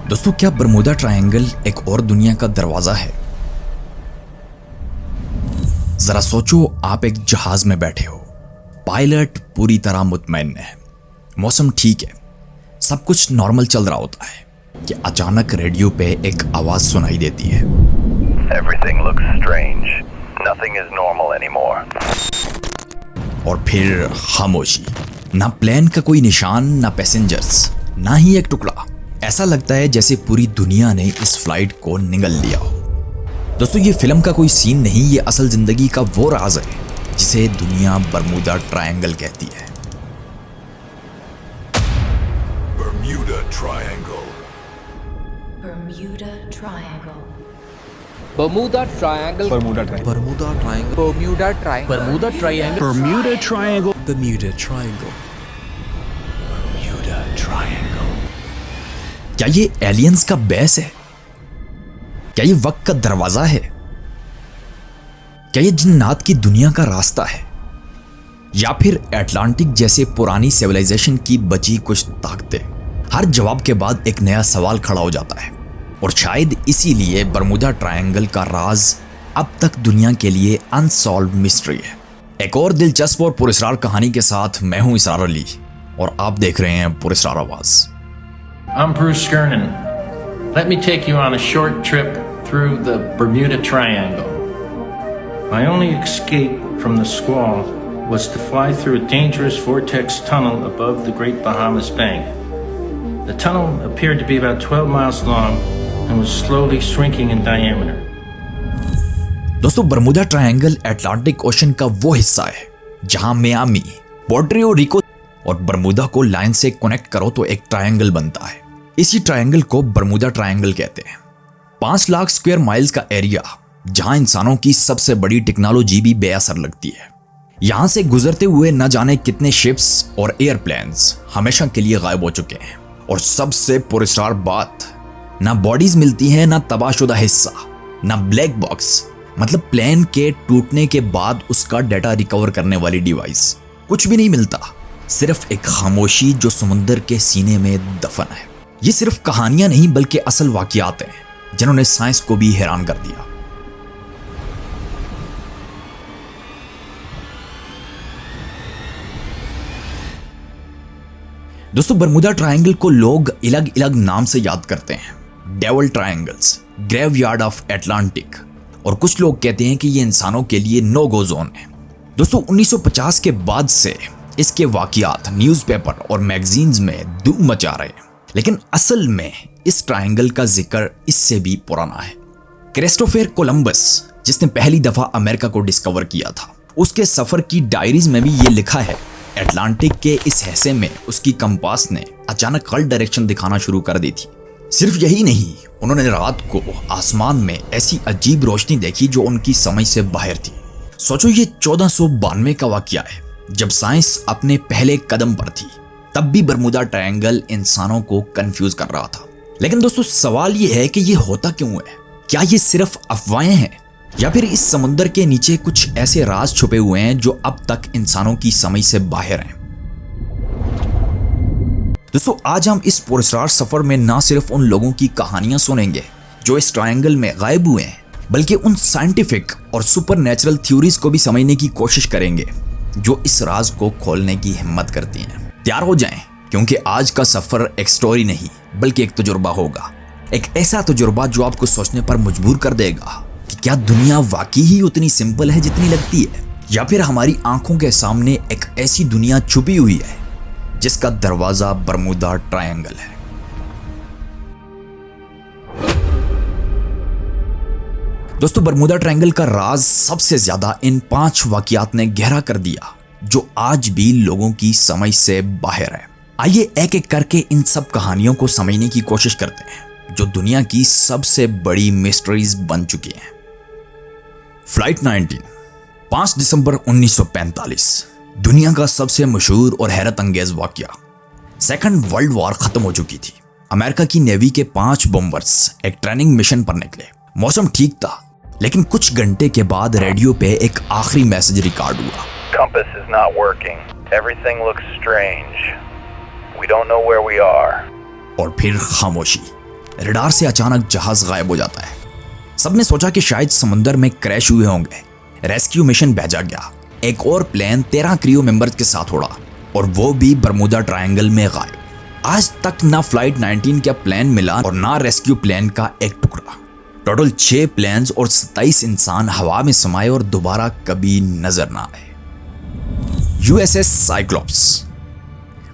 दोस्तों, क्या Bermuda triangle एक और दुनिया का दरवाजा है? जरा सोचो, आप एक जहाज में बैठे हो, पायलट पूरी तरह मुतमईन है, मौसम ठीक है, सब कुछ नॉर्मल चल रहा होता है कि अचानक रेडियो पे एक आवाज सुनाई देती है। Everything looks strange. Nothing is normal anymore. और फिर खामोशी, ना प्लेन का कोई निशान, ना पैसेंजर्स, ना ही एक टुकड़ा। ऐसा लगता है जैसे पूरी दुनिया ने इस फ्लाइट को निगल लिया हो। दोस्तों, ये फिल्म का कोई सीन नहीं, ये असल जिंदगी का वो राज है जिसे दुनिया बरमूदा ट्रायंगल कहती है। Bermuda Triangle. Bermuda Triangle. Bermuda Triangle. Bermuda Triangle. Bermuda Triangle. Bermuda Triangle. Bermuda Triangle. Bermuda Triangle. Bermuda Triangle. Bermuda Triangle. क्या ये एलियंस का बेस है? क्या ये वक्त का दरवाजा है? क्या ये जिन्नात की दुनिया का रास्ता है? या फिर अटलांटिक जैसे पुरानी सिविलाइजेशन की बची कुछ ताकतें? हर जवाब के बाद एक नया सवाल खड़ा हो जाता है, और शायद इसीलिए बरमूदा ट्रायंगल का राज अब तक दुनिया के लिए अनसॉल्व्ड मिस्ट्री है। एक और दिलचस्प और पुरस्कार कहानी के साथ मैं हूं इसरार अली, और आप देख रहे हैं पुरस्कार आवाज। I'm Bruce Skernan. Let me take you on a short trip through the Bermuda Triangle. My only escape from the squall was to fly through a dangerous vortex tunnel above the Great Bahamas Bank. The tunnel appeared to be about 12 miles long and was slowly shrinking in diameter. दोस्तों, Bermuda triangle Atlantic ocean का वो हिस्सा है जहां Miami, Puerto Rico और Bermuda को line से connect करो तो एक ट्रायंगल बनता है। इसी ट्रायंगल को बरमूदा ट्रायंगल कहते हैं। 5 लाख स्क्वायर माइल्स का एरिया, जहां इंसानों की सबसे बड़ी टेक्नोलॉजी भी बेअसर लगती है। यहां से गुजरते हुए न जाने कितने शिप्स और एयरप्लेन्स हमेशा के लिए गायब हो चुके हैं। और सबसे पुरस्कार बात, ना बॉडीज मिलती हैं, ना तबाहशुदा हिस्सा, ना ब्लैक बॉक्स, मतलब प्लेन के टूटने के बाद उसका डाटा रिकवर करने वाली डिवाइस, कुछ भी नहीं मिलता। सिर्फ एक खामोशी जो समुंदर के सीने में दफन है। ये सिर्फ कहानियां नहीं बल्कि असल वाकयात हैं जिन्होंने साइंस को भी हैरान कर दिया। दोस्तों, बरमूदा ट्रायंगल को लोग अलग अलग नाम से याद करते हैं। Devil triangles, graveyard of Atlantic, और कुछ लोग कहते हैं कि ये इंसानों के लिए नो गो जोन है। दोस्तों, 1950 के बाद से इसके वाकयात न्यूज़पेपर और मैगजीन्स में धूम मचा रहे हैं, लेकिन असल में इस ट्रायंगल का जिक्र इससे भी पुराना है। क्रिस्टोफर कोलंबस, जिसने पहली दफा अमेरिका को डिस्कवर किया था, उसके सफर की डायरीज में भी ये लिखा है, अटलांटिक के इस हिस्से में उसकी कंपास ने अचानक गलत डायरेक्शन दिखाना शुरू कर दी थी। सिर्फ यही नहीं, उन्होंने रात को आसमान में ऐसी अजीब रोशनी देखी जो उनकी समझ से बाहर थी। सोचो, ये 1492 का वाकया है, जब साइंस अपने पहले कदम पर थी। तब भी बरमूदा ट्रायंगल इंसानों को कंफ्यूज कर रहा था। लेकिन दोस्तों, सवाल ये है कि ये होता क्यों है? क्या ये सिर्फ अफवाहें हैं, या फिर इस समुंदर के नीचे कुछ ऐसे राज छुपे हुए हैं जो अब तक इंसानों की समझ से बाहर हैं? दोस्तों, आज हम इस पुरस्कार सफर में ना सिर्फ उन लोगों की कहानियां सुनेंगे जो इस ट्रायंगल में गायब हुए हैं, बल्कि उन साइंटिफिक और सुपरनैचुरल थ्योरीज को भी समझने की कोशिश करेंगे जो इस राज को खोलने की हिम्मत करती हैं। तैयार हो जाएं, क्योंकि आज का सफर एक स्टोरी नहीं बल्कि एक तजुर्बा होगा। एक ऐसा तजुर्बा जो आपको सोचने पर मजबूर कर देगा कि क्या दुनिया वाकई ही उतनी सिंपल है जितनी लगती है, या फिर हमारी आंखों के सामने एक ऐसी दुनिया छुपी हुई है जिसका दरवाजा बरमूदा ट्रायंगल है। दोस्तों, बरमूदा ट्रायंगल का राज सबसे ज्यादा इन 5 वाकयात ने गहरा कर दिया जो आज भी लोगों की समझ से बाहर है। आइए एक एक करके इन सब कहानियों को समझने की कोशिश करते हैं जो दुनिया की सबसे बड़ी मिस्ट्रीज बन चुकी हैं। फ्लाइट 19, 5 दिसंबर 1945, दुनिया का सबसे मशहूर और हैरत अंगेज वाकया। सेकंड वर्ल्ड वॉर खत्म हो चुकी थी। अमेरिका की नेवी के 5 बॉम्बर्स एक ट्रेनिंग मिशन पर निकले। मौसम ठीक था, लेकिन कुछ घंटे के बाद रेडियो पे एक आखिरी मैसेज रिकॉर्ड हुआ। Compass is not working. Everything looks strange. We don't know where we are. और फिर खामोशी। रडार से अचानक जहाज गायब हो जाता है। सबने सोचा कि शायद समुद्र में क्रैश हुए होंगे। रेस्क्यू मिशन भेजा गया। एक और प्लेन 13 क्रू मेंबर्स के साथ उड़ा और वो भी बरमूदा ट्रायंगल में गायब। आज तक ना फ्लाइट 19 का प्लेन मिला और ना रेस्क्यू प्लेन का एक टुकड़ा। टोटल 6 प्लेन्स और 27 इंसान हवा में समाये और दोबारा कभी नजर ना आए। USS cyclops.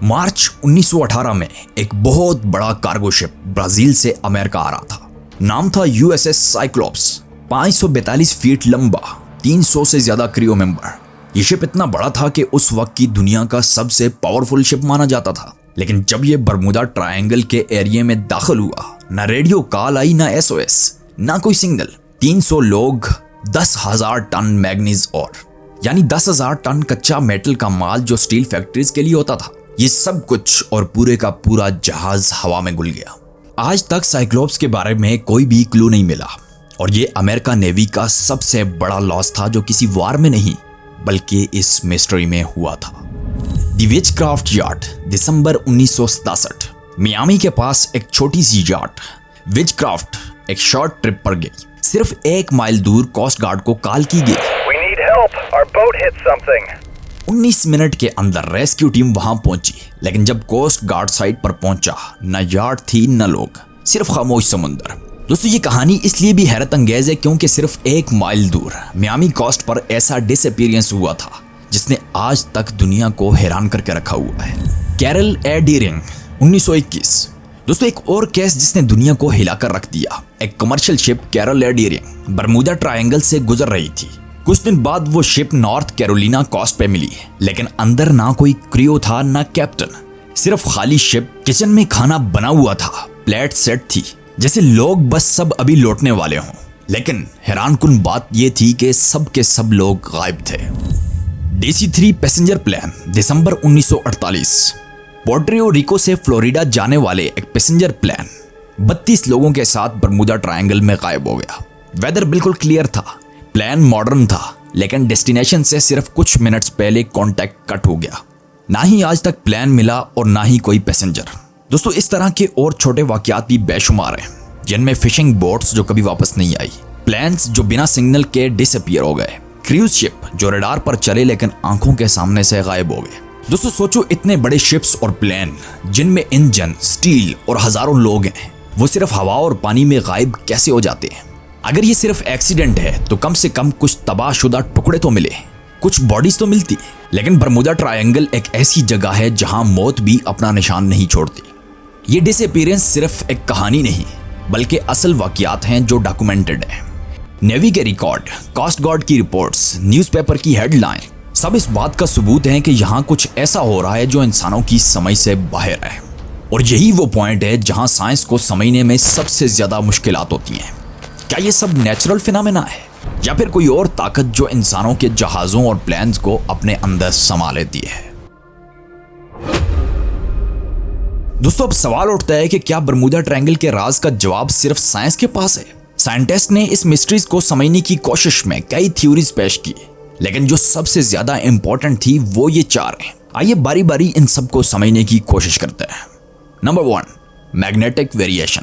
मार्च 1918 में एक बहुत बड़ा कार्गो शिप ब्राजील से अमेरिका आ रहा था। नाम था यूएसएस साइक्लोप्स। 542 फीट लंबा, 300 से ज्यादा क्रू मेंबर। ये शिप इतना बड़ा था कि उस वक्त की दुनिया का सबसे पावरफुल शिप माना जाता था। लेकिन जब ये बरमूदा ट्रायंगल के एरिया में दाखिल हुआ, ना रेडियो कॉल आई, ना एसओएस, ना कोई सिग्नल। 300 लोग, 10,000 टन मैग्नीज और यानी 10,000 टन कच्चा मेटल का माल जो स्टील फैक्ट्रीज के लिए होता था, ये सब कुछ और पूरे का पूरा जहाज हवा में घुल गया। आज तक साइक्लोप्स के बारे में कोई भी क्लू नहीं मिला और ये अमेरिका नेवी का सबसे बड़ा लॉस था जो किसी वार में नहीं बल्कि इस मिस्ट्री में हुआ था। The witchcraft yard, December 1967। Miami के पास एक छोटी सी यार्ड विचक्राफ्ट एक शॉर्ट ट्रिप पर गई। सिर्फ 1 माइल दूर कोस्ट गार्ड को कॉल की गई। We need help. Our boat hit something. 19 minute के अंदर रेस्क्यू टीम वहां पहुंची, लेकिन जब कोस्ट गार्ड साइट पर पहुंचा, न यार्ड थी न लोग, सिर्फ खामोश समुंदर। दोस्तों, ये कहानी इसलिए भी हैरत अंगेज है क्योंकि सिर्फ 1 माइल दूर मियामी कोस्ट पर ऐसा डिसअपीयरेंस हुआ था जिसने आज तक दुनिया को हैरान करके रखा हुआ है। कैरल ए डीरिंग, 1921। दोस्तों, एक और केस जिसने दुनिया को हिलाकर रख दिया। एक कमर्शियल शिप कैरल ए डीरिंग बरमूदा ट्रायंगल से गुजर रही थी। कुछ दिन बाद वो शिप नॉर्थ कैरोलिना कोस्ट पे मिली, लेकिन अंदर ना कोई क्रू था ना कैप्टन, सिर्फ खाली शिप। किचन में खाना बना हुआ था, प्लेट सेट थी, जैसे लोग बस सब अभी लौटने वाले हों। लेकिन हैरानकुन बात यह थी कि सब के सब लोग गायब थे। DC-3 पैसेंजर प्लेन, दिसंबर 1948। पोर्टो रिको से फ्लोरिडा जाने वाले एक पैसेंजर प्लेन 32 लोगों के साथ बरमूदा ट्रायंगल में गायब हो गया। वेदर बिल्कुल क्लियर था, प्लेन मॉडर्न था, लेकिन डेस्टिनेशन से सिर्फ कुछ मिनट्स पहले कांटेक्ट कट हो गया। ना ही आज तक प्लेन मिला और ना ही कोई पैसेंजर। दोस्तों, इस तरह के और छोटे वाकयात भी बेशुमार हैं, जिनमें फिशिंग बोट्स जो कभी वापस नहीं आई, प्लेन्स जो बिना सिग्नल के डिसअपीयर हो गए, क्रूज शिप जो रडार पर चले लेकिन आंखों के सामने से गायब हो गए। दोस्तों, सोचो, इतने बड़े शिप्स और प्लेन जिनमें इंजन, स्टील और हजारों लोग हैं, वो सिर्फ हवा और पानी में गायब कैसे हो जाते हैं? अगर ये सिर्फ एक्सीडेंट है तो कम से कम कुछ तबाहशुदा टुकड़े तो मिले, कुछ बॉडीज तो मिलती। लेकिन बरमूदा ट्रायंगल एक ऐसी जगह है जहां मौत भी अपना निशान नहीं छोड़ती। ये डिसअपीयरेंस सिर्फ एक कहानी नहीं बल्कि असल वाकयात हैं जो डॉक्यूमेंटेड हैं। नेवी के रिकॉर्ड, कोस्ट गार्ड की रिपोर्ट्स, न्यूज़पेपर की हेडलाइन, सब इस बात का सबूत हैं कि यहाँ कुछ ऐसा हो रहा है जो इंसानों की समझ से बाहर है। और यही वो पॉइंट है जहाँ साइंस को समझने में सबसे ज्यादा मुश्किलात होती हैं। क्या ये सब नेचुरल फिनोमेना है या फिर कोई और ताकत जो इंसानों के जहाजों और प्लेन्स को अपने अंदर समा लेती है? दोस्तों, अब सवाल उठता है कि क्या बरमूदा ट्रायंगल के राज का जवाब सिर्फ साइंस के पास है? साइंटिस्ट ने इस मिस्ट्रीज को समझने की कोशिश में कई थ्योरीज पेश की, लेकिन जो सबसे ज्यादा इंपॉर्टेंट थी वो ये 4 हैं। आइए बारी बारी इन सबको समझने की कोशिश करते हैं। Number 1, magnetic variation.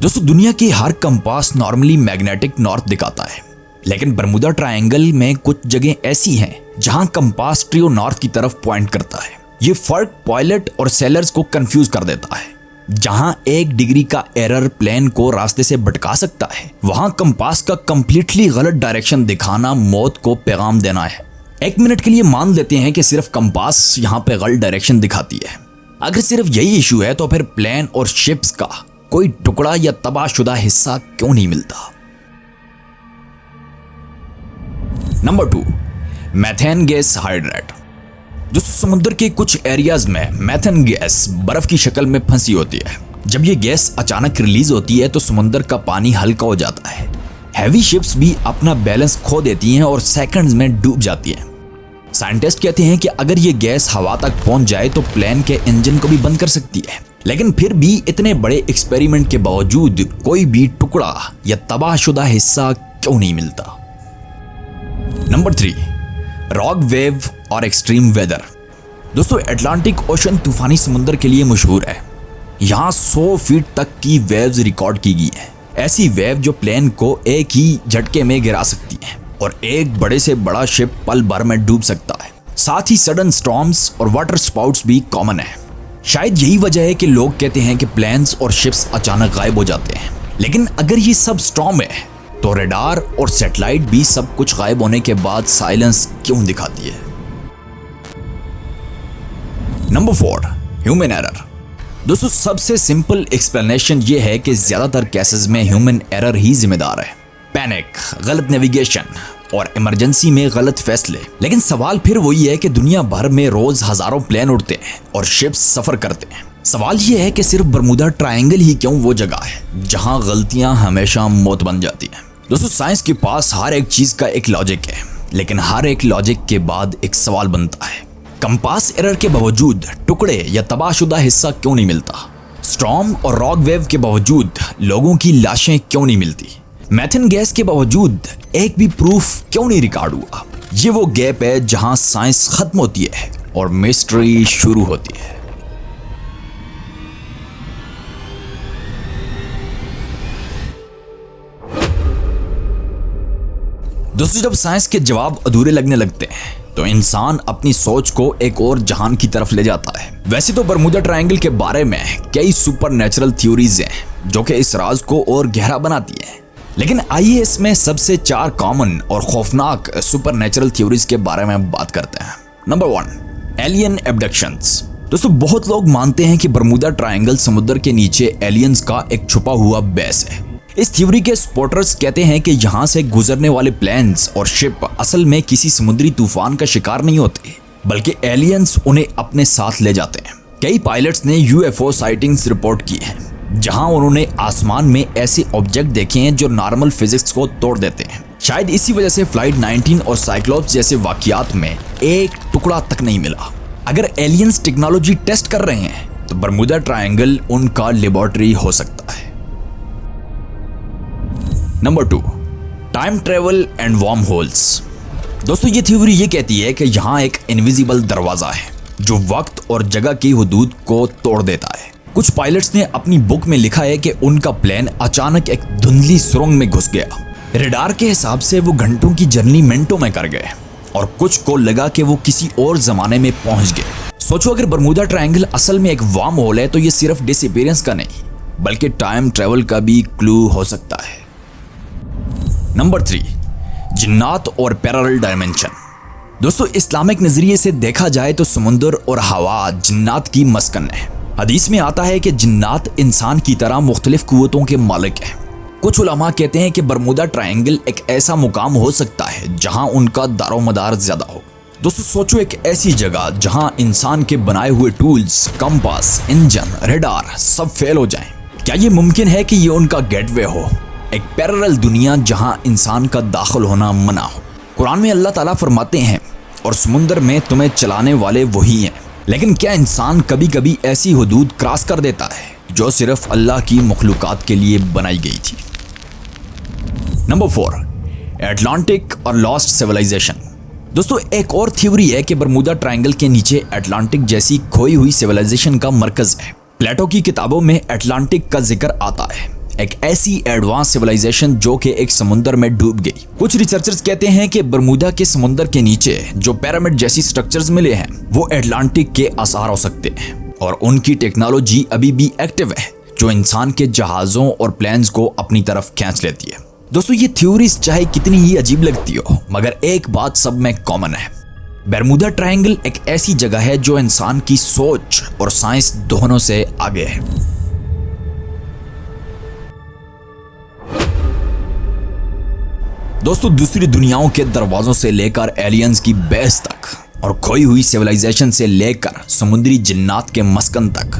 दोस्तों, दुनिया की हर कंपास नॉर्मली मैग्नेटिक नॉर्थ दिखाता है, लेकिन बरमूदा ट्रायंगल में कुछ जगह ऐसी हैं जहां कंपास ट्रू नॉर्थ की तरफ पॉइंट करता है। ये फर्क पायलट और सेलर्स को कंफ्यूज कर देता है। जहां 1 डिग्री का एरर प्लेन को रास्ते से भटका सकता है, वहां कंपास का कंप्लीटली गलत डायरेक्शन दिखाना मौत को पैगाम देना है। 1 मिनट के लिए मान लेते हैं कि सिर्फ कंपास यहां पे गलत डायरेक्शन दिखाती है। अगर सिर्फ यही इशू है तो फिर प्लेन और शिप्स का कोई टुकड़ा या तबाहशुदा हिस्सा क्यों नहीं मिलता? Number 2, methane gas hydrate. दोस्तों, समुद्र के कुछ एरियाज में मेथेन गैस बर्फ की शक्ल में फंसी होती है। जब ये गैस अचानक रिलीज होती है तो समुद्र का पानी हल्का हो जाता है। हैवी शिप्स भी अपना बैलेंस खो देती हैं और सेकंड्स में डूब जाती हैं। साइंटिस्ट कहते हैं कि अगर ये गैस हवा तक पहुंच जाए तो प्लेन के इंजन को भी बंद कर सकती है, लेकिन फिर भी इतने बड़े एक्सपेरिमेंट के बावजूद कोई भी टुकड़ा या तबाहशुदा हिस्सा क्यों नहीं मिलता? नंबर 3, रॉक वेव और एक्सट्रीम वेदर। दोस्तों, अटलांटिक ओशन तूफानी समुद्र के लिए मशहूर है। यहाँ 100 फीट तक की वेव्स रिकॉर्ड की गई हैं। ऐसी वेव जो प्लेन को एक ही झटके में गिरा सकती हैं और एक बड़े से बड़ा शिप पल भर में डूब सकता है। साथ ही सडन स्टॉर्म्स और वाटर स्पाउट्स भी कॉमन है। शायद यही वजह है कि लोग कहते हैं कि प्लेन्स और शिप्स अचानक गायब हो जाते हैं। लेकिन अगर ये सब स्टॉर्म है तो रडार और सैटेलाइट भी सब कुछ गायब होने के बाद साइलेंस क्यों दिखाती है? Number 4, human error. दोस्तों सबसे सिंपल एक्सप्लेनेशन ये है कि ज्यादातर केसेस में ह्यूमन एरर ही जिम्मेदार है। पैनिक, गलत नेविगेशन और इमरजेंसी में गलत फैसले। लेकिन सवाल फिर वही है कि दुनिया भर में रोज हजारों प्लेन उड़ते हैं और शिप्स सफर करते हैं। सवाल ये है कि सिर्फ बरमूदा ट्रायंगल ही क्यों वो जगह है जहां गलतियां हमेशा मौत बन जाती हैं? दोस्तों साइंस के पास हर एक चीज का एक लॉजिक है, लेकिन हर एक लॉजिक के बाद एक सवाल बनता है, कंपास एरर के बावजूद टुकड़े या तबाहशुदा हिस्सा क्यों नहीं मिलता? स्टॉर्म और रॉक वेव के बावजूद लोगों की लाशें क्यों नहीं मिलती? मेथेन गैस के बावजूद एक भी प्रूफ क्यों नहीं रिकॉर्ड हुआ? ये वो गैप है जहां साइंस खत्म होती है और मिस्ट्री शुरू होती है। दोस्तों जब साइंस के जवाब अधूरे लगने लगते हैं तो इंसान अपनी सोच को एक और जहान की तरफ ले जाता है। वैसे तो बरमूदा ट्रायंगल के बारे में कई सुपरनैचुरल थ्योरीज हैं जो कि इस राज को और गहरा बनाती हैं, लेकिन आइए इसमें सबसे 4 कॉमन और खौफनाक सुपरनैचुरल थ्योरीज के बारे में बात करते हैं। Number 1, alien abductions. दोस्तों बहुत लोग मानते हैं कि बरमूदा ट्रायंगल समुद्र के नीचे एलियंस का एक छुपा हुआ बेस है। इस थ्योरी के सपोर्टर्स कहते हैं कि यहाँ से गुजरने वाले प्लेन्स और शिप असल में किसी समुद्री तूफान का शिकार नहीं होते, बल्कि एलियंस उन्हें अपने साथ ले जाते हैं। कई पायलट्स ने यूएफओ साइटिंग्स रिपोर्ट की हैं, जहां उन्होंने आसमान में ऐसे ऑब्जेक्ट देखे हैं जो नॉर्मल फिजिक्स को तोड़ देते हैं। शायद इसी वजह से फ्लाइट 19 और साइक्लोप्स जैसे वाकयात में एक टुकड़ा तक नहीं मिला। अगर एलियंस टेक्नोलॉजी टेस्ट कर रहे हैं तो बरमूदा ट्रायंगल उनका लेबोरेटरी हो सकता है। Number 2, time travel and warm holes. दोस्तों ये थ्योरी ये कहती है कि यहाँ एक इनविजिबल दरवाजा है जो वक्त और जगह की हदूद को तोड़ देता है। कुछ पायलट्स ने अपनी बुक में लिखा है कि उनका प्लेन अचानक एक धुंधली सुरंग में घुस गया। रडार के हिसाब से वो घंटों की जर्नी मिनटों में कर गए और कुछ को लगा कि वो किसी और जमाने में पहुंच गए। सोचो अगर बरमूदा ट्रायंगल असल में एक वार्म होल है तो ये सिर्फ डिसअपीयरेंस का नहीं बल्कि टाइम ट्रेवल का भी क्लू हो सकता है। नंबर 3, जिन्नात और पैरेलल डायमेंशन। दोस्तों इस्लामिक नजरिए से देखा जाए तो समुंदर और हवा जिन्नात की मस्कन है। हदीस में आता है कि जिन्नात इंसान की तरह मुख्तलिफ कुव्वतों के मालिक हैं। कुछ उलमा कहते हैं कि बरमूदा ट्रायंगल एक ऐसा मुकाम हो सकता है जहां उनका दारोमदार ज्यादा हो। दोस्तों सोचो एक ऐसी जगह जहां इंसान के बनाए हुए टूल्स, कंपास, इंजन, रडार सब फेल हो जाएं। क्या ये मुमकिन है कि ये उनका गेटवे हो, एक पैरेलल दुनिया जहां इंसान का दाखिल होना मना हो? कुरान में अल्लाह ताला फरमाते हैं और समुंदर में तुम्हें चलाने वाले वही हैं। लेकिन क्या इंसान कभी कभी ऐसी हदूद क्रॉस कर देता है जो सिर्फ अल्लाह की मखलूकात के लिए बनाई गई थी? नंबर 4, एटलांटिक और लॉस्ट सिविलाइजेशन। दोस्तों एक और थ्योरी है कि बरमूदा ट्रायंगल के नीचे अटलांटिक जैसी खोई हुई सिविलाइजेशन का मरकज है। प्लेटो की किताबों में अटलांटिक का जिक्र आता है, एक ऐसी एडवांस सिविलाइजेशन जो कि एक समुंदर में डूब गई। कुछ रिसर्चर्स कहते हैं कि बरमूदा के समुंदर के नीचे जो पिरामिड जैसी स्ट्रक्चर्स मिले हैं वो अटलांटिक के आसार हो सकते हैं और उनकी टेक्नोलॉजी अभी भी एक्टिव है जो इंसान के जहाजों और प्लेन्स को अपनी तरफ खींच लेती है। दोस्तों ये थ्योरीज चाहे कितनी ही अजीब लगती हो मगर एक बात सब में कॉमन है, बरमूदा ट्रायंगल एक ऐसी जगह है जो इंसान की सोच और साइंस दोनों से आगे है। दोस्तों दूसरी दुनियाओं के दरवाजों से लेकर एलियंस की बेस तक और खोई हुई सिविलाइजेशन से लेकर समुद्री जिन्नात के मस्कन तक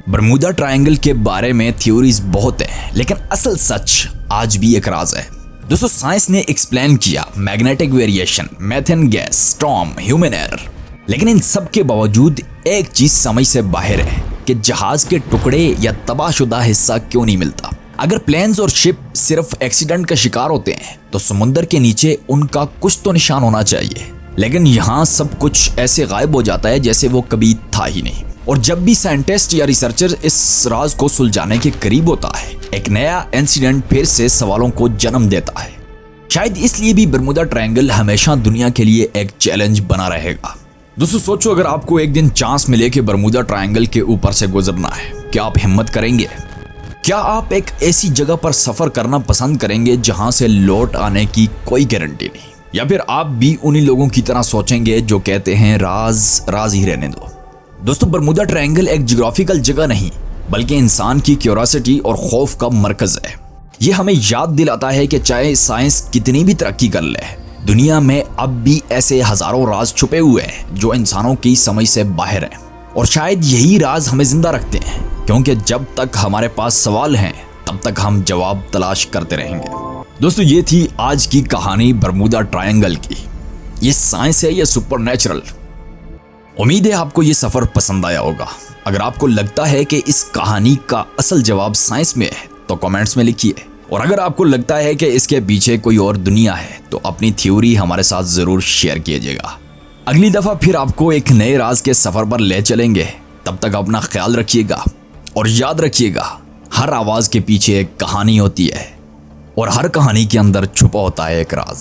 बरमूदा ट्रायंगल के बारे में थ्योरीज बहुत हैं, लेकिन असल सच आज भी एक राज है। दोस्तों साइंस ने एक्सप्लेन किया magnetic variation, methane gas, storm, human error, लेकिन इन सब के बावजूद एक चीज समझ से बाहर है कि जहाज के टुकड़े या तबाहशुदा हिस्सा क्यों नहीं मिलता। अगर प्लेन्स और शिप सिर्फ एक्सीडेंट का शिकार होते हैं तो समुद्र के नीचे उनका कुछ तो निशान होना चाहिए, लेकिन यहाँ सब कुछ ऐसे गायब हो जाता है जैसे वो कभी था ही नहीं। और जब भी साइंटिस्ट या रिसर्चर इस राज को सुलझाने के करीब होता है, एक नया इंसिडेंट फिर से सवालों को जन्म देता है। शायद इसलिए भी बरमूडा ट्रायंगल हमेशा दुनिया के लिए एक चैलेंज बना रहेगा। दोस्तों सोचो, अगर आपको एक दिन चांस मिले कि बरमूडा ट्रायंगल के ऊपर से गुजरना है, क्या आप हिम्मत करेंगे? क्या आप एक ऐसी जगह पर सफर करना पसंद करेंगे जहां से लौट आने की कोई गारंटी नहीं? या फिर आप भी उन्हीं लोगों की तरह सोचेंगे जो कहते हैं राज राज ही रहने दो? दोस्तों बरमूडा ट्रायंगल एक ज्योग्राफिकल जगह नहीं, बल्कि इंसान की क्यूरियोसिटी और खौफ का मरकज है। ये हमें याद दिलाता है कि चाहे साइंस कितनी भी तरक्की कर ले, दुनिया में अब भी ऐसे हजारों राज छुपे हुए हैं जो इंसानों की समझ से बाहर हैं। और शायद यही राज हमें जिंदा रखते हैं, क्योंकि जब तक हमारे पास सवाल हैं तब तक हम जवाब तलाश करते रहेंगे। दोस्तों ये थी आज की कहानी बरमूडा ट्रायंगल की। ये साइंस है या सुपरनैचुरल? उम्मीद है आपको ये सफर पसंद आया होगा। अगर आपको लगता है कि इस कहानी का असल जवाब साइंस में है तो कमेंट्स में लिखिए, और अगर आपको लगता है कि इसके पीछे कोई और दुनिया है तो अपनी थ्योरी हमारे साथ जरूर शेयर कीजिएगा। अगली दफा फिर आपको एक नए राज के सफर पर ले चलेंगे। तब तक अपना ख्याल रखिएगा और याद रखिएगा, हर आवाज के पीछे एक कहानी होती है और हर कहानी के अंदर छुपा होता है एक राज।